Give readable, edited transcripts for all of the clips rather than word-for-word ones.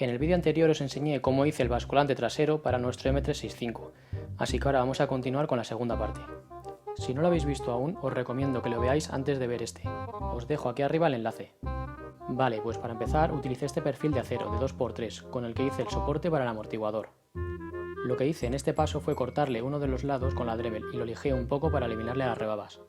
En el vídeo anterior os enseñé cómo hice el basculante trasero para nuestro M365, así que ahora vamos a continuar con la segunda parte. Si no lo habéis visto aún, os recomiendo que lo veáis antes de ver este. Os dejo aquí arriba el enlace. Vale, pues para empezar utilicé este perfil de acero de 2×3, con el que hice el soporte para el amortiguador. Lo que hice en este paso fue cortarle uno de los lados con la Dremel y lo lijé un poco para eliminarle las rebabas.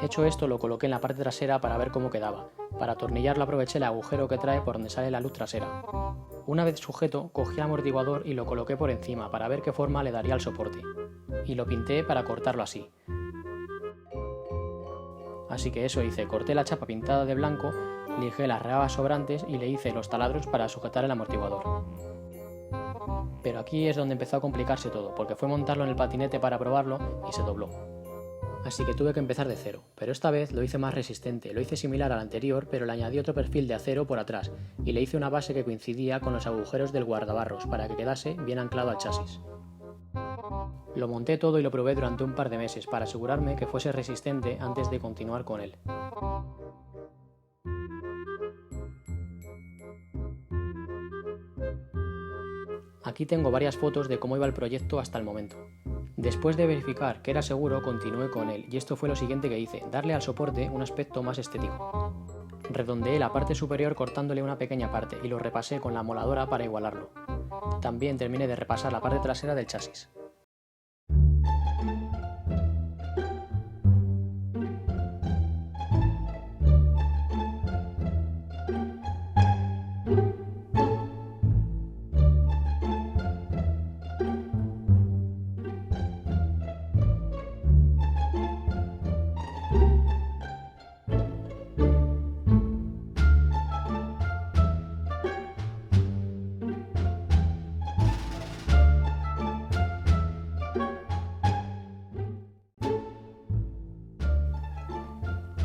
Hecho esto, lo coloqué en la parte trasera para ver cómo quedaba. Para atornillarlo aproveché el agujero que trae por donde sale la luz trasera. Una vez sujeto, cogí el amortiguador y lo coloqué por encima para ver qué forma le daría al soporte. Y lo pinté para cortarlo así. Así que eso hice, corté la chapa pintada de blanco, lijé las rebabas sobrantes y le hice los taladros para sujetar el amortiguador. Pero aquí es donde empezó a complicarse todo, porque fue montarlo en el patinete para probarlo y se dobló. Así que tuve que empezar de cero, pero esta vez lo hice más resistente, lo hice similar al anterior, pero le añadí otro perfil de acero por atrás y le hice una base que coincidía con los agujeros del guardabarros para que quedase bien anclado al chasis. Lo monté todo y lo probé durante un par de meses para asegurarme que fuese resistente antes de continuar con él. Aquí tengo varias fotos de cómo iba el proyecto hasta el momento. Después de verificar que era seguro, continué con él y esto fue lo siguiente que hice, darle al soporte un aspecto más estético. Redondeé la parte superior cortándole una pequeña parte y lo repasé con la moladora para igualarlo. También terminé de repasar la parte trasera del chasis.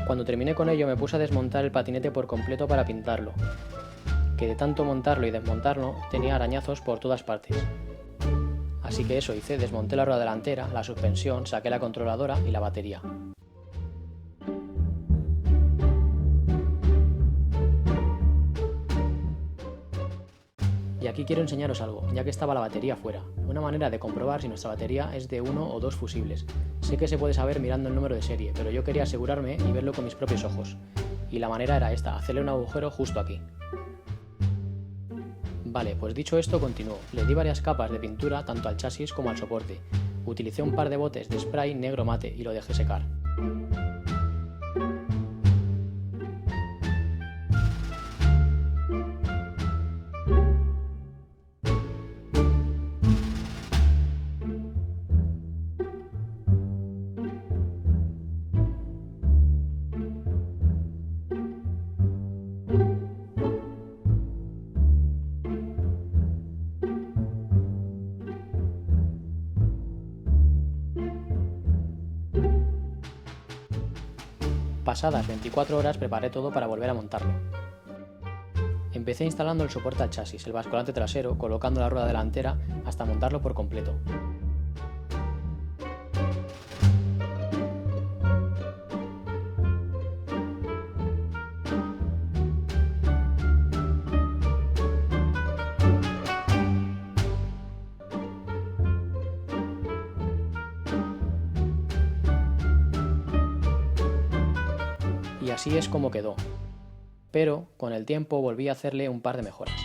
Cuando terminé con ello me puse a desmontar el patinete por completo para pintarlo, que de tanto montarlo y desmontarlo tenía arañazos por todas partes. Así que eso hice, desmonté la rueda delantera, la suspensión, saqué la controladora y la batería. Y aquí quiero enseñaros algo, ya que estaba la batería fuera. Una manera de comprobar si nuestra batería es de 1 o 2 fusibles. Sé que se puede saber mirando el número de serie, pero yo quería asegurarme y verlo con mis propios ojos. Y la manera era esta, hacerle un agujero justo aquí. Vale, pues dicho esto continuó. Le di varias capas de pintura tanto al chasis como al soporte. Utilicé un par de botes de spray negro mate y lo dejé secar. Pasadas 24 horas preparé todo para volver a montarlo. Empecé instalando el soporte al chasis, el basculante trasero, colocando la rueda delantera hasta montarlo por completo. Y así es como quedó, pero con el tiempo volví a hacerle un par de mejoras.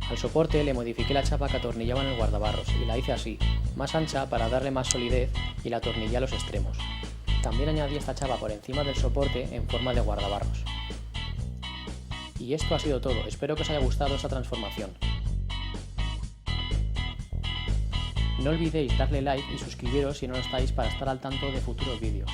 Al soporte le modifiqué la chapa que atornillaba en el guardabarros y la hice así, más ancha para darle más solidez y la atornillé a los extremos. También añadí esta chapa por encima del soporte en forma de guardabarros. Y esto ha sido todo, espero que os haya gustado esta transformación. No olvidéis darle like y suscribiros si no lo estáis para estar al tanto de futuros vídeos.